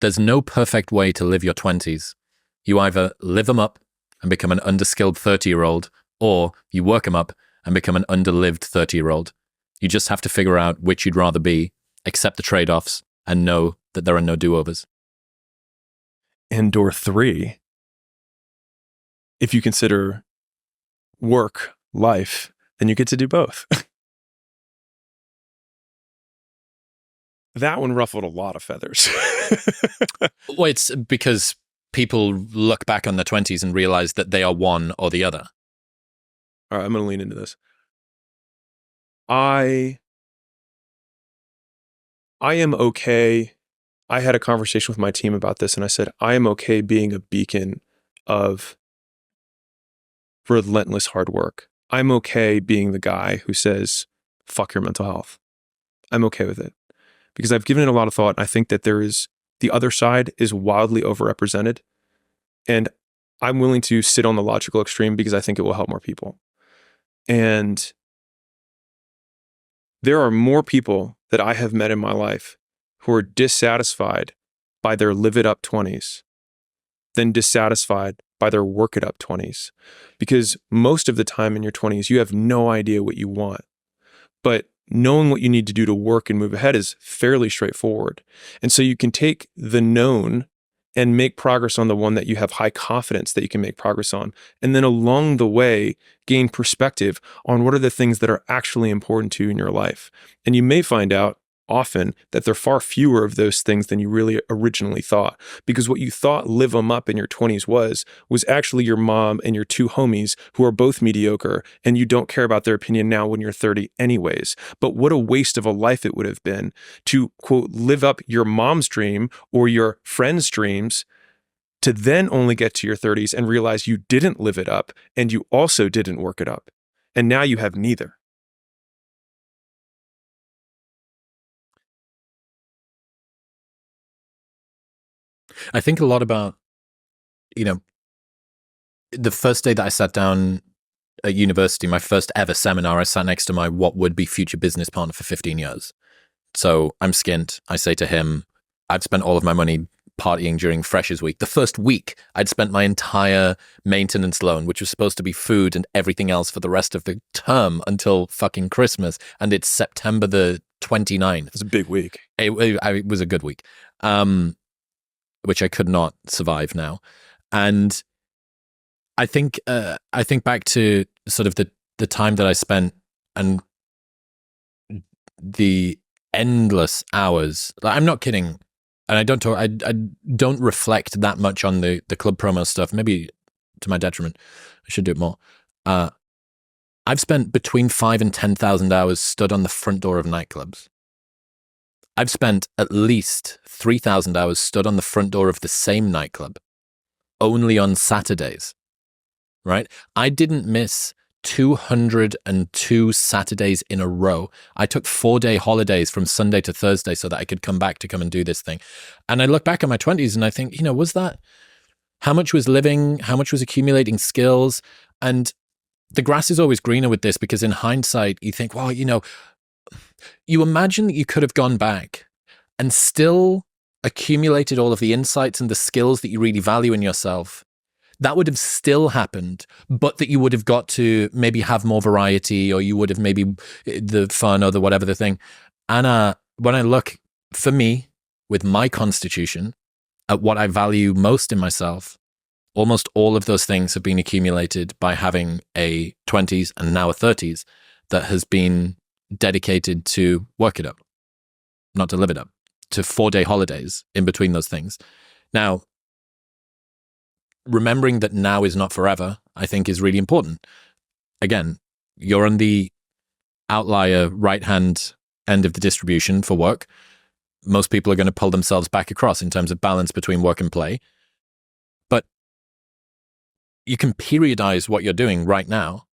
There's no perfect way to live your 20s. You either live them up and become an underskilled 30-year-old, or you work them up and become an underlived 30-year-old. You just have to figure out which you'd rather be, accept the trade-offs, and know that there are no do-overs. And door 3, if you consider work, life, then you get to do both. That one ruffled a lot of feathers. Well, it's because people look back on their 20s and realize that they are one or the other. All right, I'm going to lean into this. I am okay. I had a conversation with my team about this, and I said, I am okay being a beacon of relentless hard work. I'm okay being the guy who says, fuck your mental health. I'm okay with it because I've given it a lot of thought. And I think that the other side is wildly overrepresented. And I'm willing to sit on the logical extreme because I think it will help more people. And there are more people that I have met in my life who are dissatisfied by their live it up 20s than dissatisfied by their work it up 20s. Because most of the time in your 20s, you have no idea what you want. But knowing what you need to do to work and move ahead is fairly straightforward. And so you can take the known and make progress on the one that you have high confidence that you can make progress on. And then along the way, gain perspective on what are the things that are actually important to you in your life. And you may find out often that there are far fewer of those things than you really originally thought. Because what you thought live them up in your 20s was actually your mom and your two homies who are both mediocre, and you don't care about their opinion now when you're 30 anyways. But what a waste of a life it would have been to, quote, live up your mom's dream or your friend's dreams to then only get to your 30s and realize you didn't live it up and you also didn't work it up. And now you have neither. I think a lot about, the first day that I sat down at university, my first ever seminar, I sat next to my what would be future business partner for 15 years. So I'm skint. I say to him, I've spent all of my money partying during Freshers Week. The first week, I'd spent my entire maintenance loan, which was supposed to be food and everything else for the rest of the term until fucking Christmas. And it's September the 29th. It's a big week. It was a good week. Which I could not survive now. And I think back to sort of the time that I spent and the endless hours. I'm not kidding. And I don't reflect that much on the club promo stuff, maybe to my detriment. I should do it more. I've spent between 5,000 and 10,000 hours stood on the front door of nightclubs. I've spent at least 3,000 hours stood on the front door of the same nightclub, only on Saturdays, right? I didn't miss 202 Saturdays in a row. I took 4-day holidays from Sunday to Thursday so that I could come back to come and do this thing. And I look back at my 20s and I think, was that, how much was living, how much was accumulating skills? And the grass is always greener with this because in hindsight, you think, well, you imagine that you could have gone back and still accumulated all of the insights and the skills that you really value in yourself. That would have still happened, but that you would have got to maybe have more variety, or you would have maybe the fun or the whatever the thing. And when I look, for me, with my constitution, at what I value most in myself, almost all of those things have been accumulated by having a 20s and now a 30s that has been dedicated to work it up, not to live it up, to 4-day holidays in between those things. Now, remembering that now is not forever, I think is really important. Again, you're on the outlier right-hand end of the distribution for work. Most people are going to pull themselves back across in terms of balance between work and play. But you can periodize what you're doing right now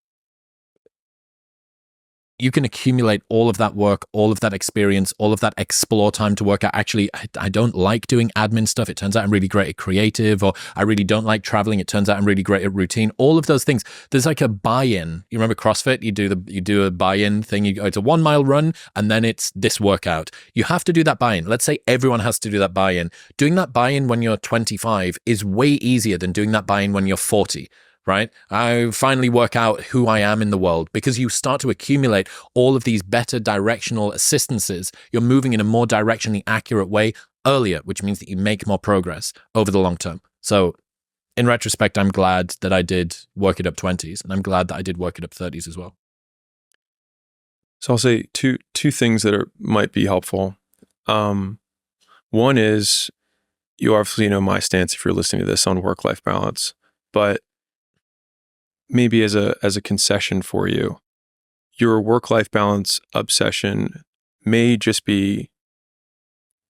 you can accumulate all of that work, all of that experience, all of that explore time to work out. Actually, I don't like doing admin stuff. It turns out I'm really great at creative, or I really don't like traveling. It turns out I'm really great at routine. All of those things. There's like a buy-in. You remember CrossFit? You do a buy-in thing. It's a 1 mile run, and then it's this workout. You have to do that buy-in. Let's say everyone has to do that buy-in. Doing that buy-in when you're 25 is way easier than doing that buy-in when you're 40. Right? I finally work out who I am in the world, because you start to accumulate all of these better directional assistances. You're moving in a more directionally accurate way earlier, which means that you make more progress over the long term. So in retrospect, I'm glad that I did work it up 20s, and I'm glad that I did work it up 30s as well. So I'll say two things that might be helpful. One is, you obviously know my stance if you're listening to this on work-life balance, but maybe as a concession for you, your work-life balance obsession may just be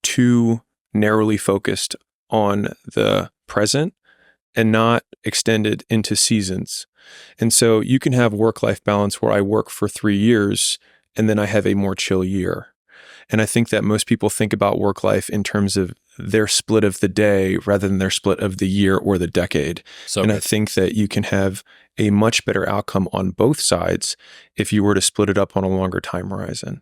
too narrowly focused on the present and not extended into seasons. And so you can have work-life balance where I work for 3 years and then I have a more chill year. And I think that most people think about work life in terms of their split of the day rather than their split of the year or the decade. And I think that you can have a much better outcome on both sides if you were to split it up on a longer time horizon.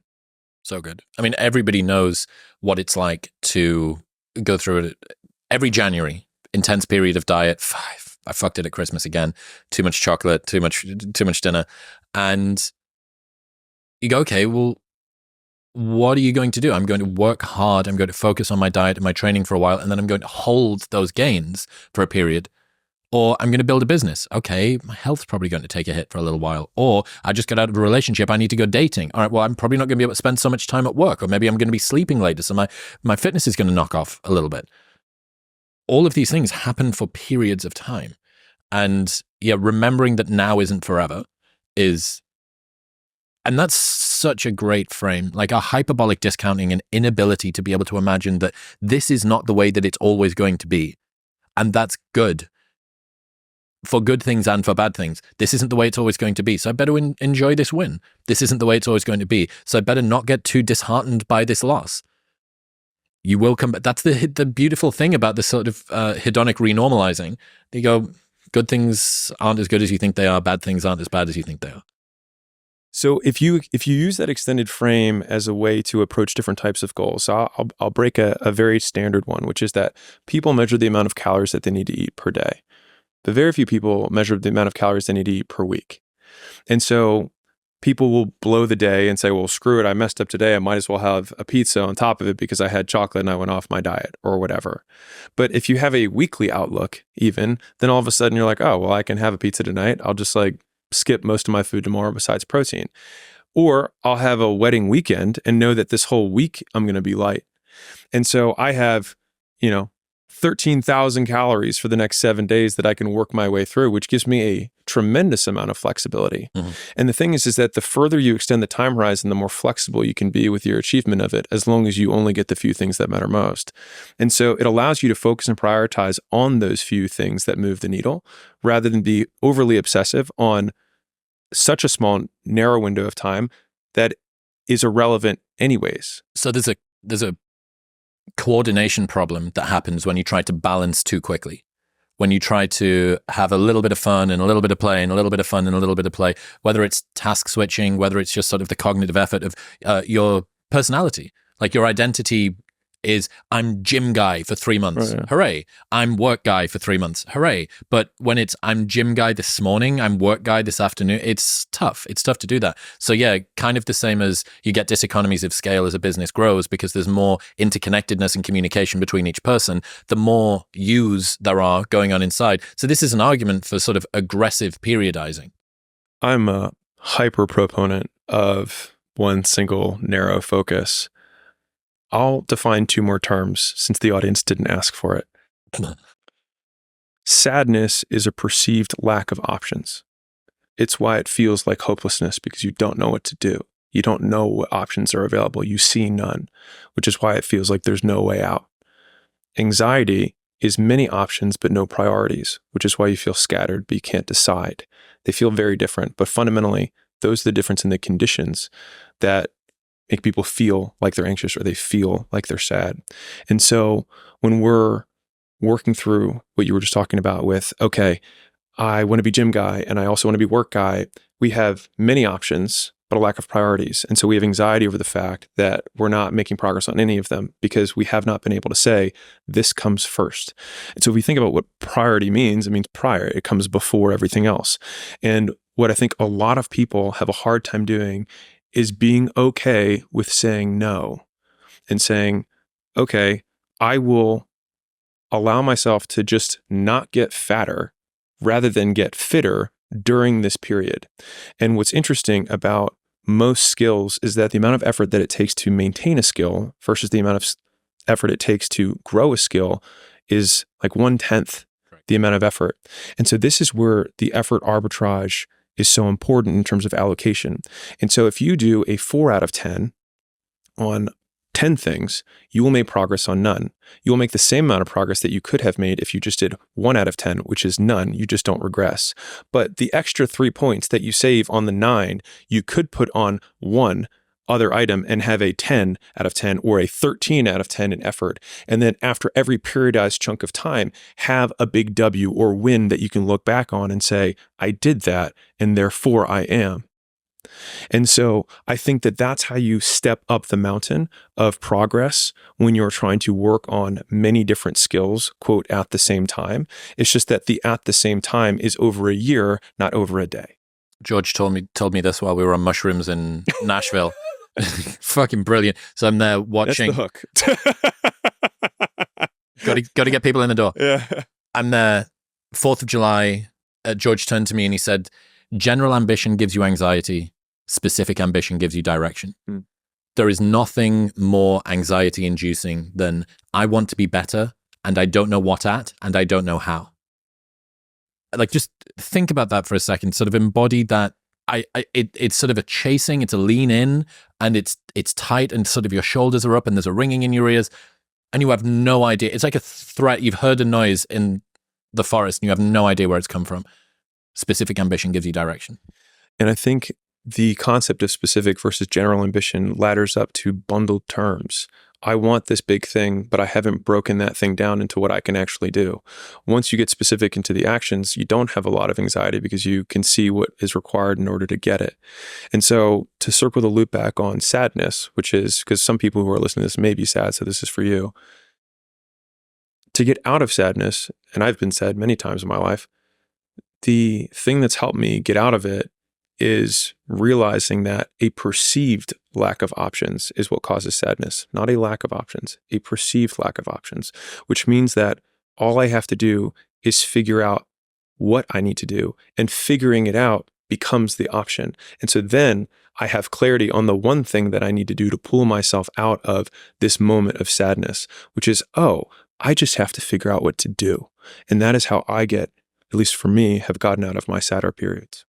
So good. I mean, everybody knows what it's like to go through it every January. Intense period of diet. I fucked it at Christmas again. Too much chocolate, too much dinner. And you go, okay, well, what are you going to do? I'm going to work hard. I'm going to focus on my diet and my training for a while, and then I'm going to hold those gains for a period. Or I'm going to build a business. Okay, my health's probably going to take a hit for a little while. Or I just got out of a relationship. I need to go dating. All right, well, I'm probably not going to be able to spend so much time at work. Or maybe I'm going to be sleeping later, so my fitness is going to knock off a little bit. All of these things happen for periods of time. And yeah, remembering that now isn't forever is... And that's such a great frame, like a hyperbolic discounting and inability to be able to imagine that this is not the way that it's always going to be. And that's good. For good things and for bad things. This isn't the way it's always going to be. So I better enjoy this win. This isn't the way it's always going to be. So I better not get too disheartened by this loss. You will come back. That's the beautiful thing about this sort of hedonic renormalizing. You go, good things aren't as good as you think they are. Bad things aren't as bad as you think they are. So if you use that extended frame as a way to approach different types of goals, so I'll break a very standard one, which is that people measure the amount of calories that they need to eat per day. But very few people measure the amount of calories they need to eat per week. And so people will blow the day and say, well, screw it, I messed up today. I might as well have a pizza on top of it because I had chocolate and I went off my diet or whatever. But if you have a weekly outlook even, then all of a sudden you're like, oh, well, I can have a pizza tonight. I'll just skip most of my food tomorrow besides protein. Or I'll have a wedding weekend and know that this whole week I'm going to be light. And so I have, 13,000 calories for the next 7 days that I can work my way through, which gives me a tremendous amount of flexibility. Mm-hmm. And the thing is that the further you extend the time horizon, the more flexible you can be with your achievement of it, as long as you only get the few things that matter most. And so it allows you to focus and prioritize on those few things that move the needle, rather than be overly obsessive on such a small, narrow window of time that is irrelevant anyways. So there's a coordination problem that happens when you try to balance too quickly. When you try to have a little bit of fun and a little bit of play and a little bit of fun and a little bit of play, whether it's task switching, whether it's just sort of the cognitive effort of your personality, like your identity is I'm gym guy for 3 months. Right, yeah. Hooray. I'm work guy for 3 months. Hooray. But when it's I'm gym guy this morning, I'm work guy this afternoon, it's tough. It's tough to do that. So yeah, kind of the same as you get diseconomies of scale as a business grows, because there's more interconnectedness and communication between each person, the more yous there are going on inside. So this is an argument for sort of aggressive periodizing. I'm a hyper proponent of one single narrow focus. I'll define 2 more terms since the audience didn't ask for it. Sadness is a perceived lack of options. It's why it feels like hopelessness, because you don't know what to do. You don't know what options are available. You see none, which is why it feels like there's no way out. Anxiety is many options but no priorities, which is why you feel scattered but you can't decide. They feel very different, but fundamentally, those are the difference in the conditions that make people feel like they're anxious or they feel like they're sad. And so when we're working through what you were just talking about with, okay, I want to be gym guy and I also want to be work guy, we have many options, but a lack of priorities. And so we have anxiety over the fact that we're not making progress on any of them because we have not been able to say, this comes first. And so if we think about what priority means, it means prior. It comes before everything else. And what I think a lot of people have a hard time doing is being okay with saying no and saying, okay, I will allow myself to just not get fatter rather than get fitter during this period. And what's interesting about most skills is that the amount of effort that it takes to maintain a skill versus the amount of effort it takes to grow a skill is like 1/10 the amount of effort. And so this is where the effort arbitrage is so important in terms of allocation. And so if you do a 4 out of 10 on 10 things, you will make progress on none. You will make the same amount of progress that you could have made if you just did 1 out of 10, which is none. You just don't regress. But the extra 3 points that you save on the 9, you could put on one other item and have a 10 out of 10 or a 13 out of 10 in effort. And then after every periodized chunk of time, have a big W or win that you can look back on and say, I did that, and therefore I am. And so I think that that's how you step up the mountain of progress when you're trying to work on many different skills, quote, at the same time. It's just that the at the same time is over a year, not over a day. George told me this while we were on mushrooms in Nashville. Fucking brilliant. So I'm there watching. That's the hook. Got to get people in the door. Yeah. I'm there, 4th of July. George turned to me and he said, general ambition gives you anxiety. Specific ambition gives you direction. There is nothing more anxiety inducing than I want to be better and I don't know what at and I don't know how. Like, just think about that for a second. Sort of embody that. It's sort of a chasing, it's a lean in, and it's tight, and sort of your shoulders are up, and there's a ringing in your ears, and you have no idea. It's like a threat. You've heard a noise in the forest, and you have no idea where it's come from. Specific ambition gives you direction. And I think the concept of specific versus general ambition ladders up to bundled terms. I want this big thing, but I haven't broken that thing down into what I can actually do. Once you get specific into the actions, you don't have a lot of anxiety because you can see what is required in order to get it. And so to circle the loop back on sadness, which is, because some people who are listening to this may be sad, so this is for you. To get out of sadness, and I've been sad many times in my life, the thing that's helped me get out of it is realizing that a perceived lack of options is what causes sadness, not a lack of options, a perceived lack of options, which means that all I have to do is figure out what I need to do, and figuring it out becomes the option. And so then I have clarity on the one thing that I need to do to pull myself out of this moment of sadness, which is, oh, I just have to figure out what to do. And that is how I get, at least for me, have gotten out of my sadder periods.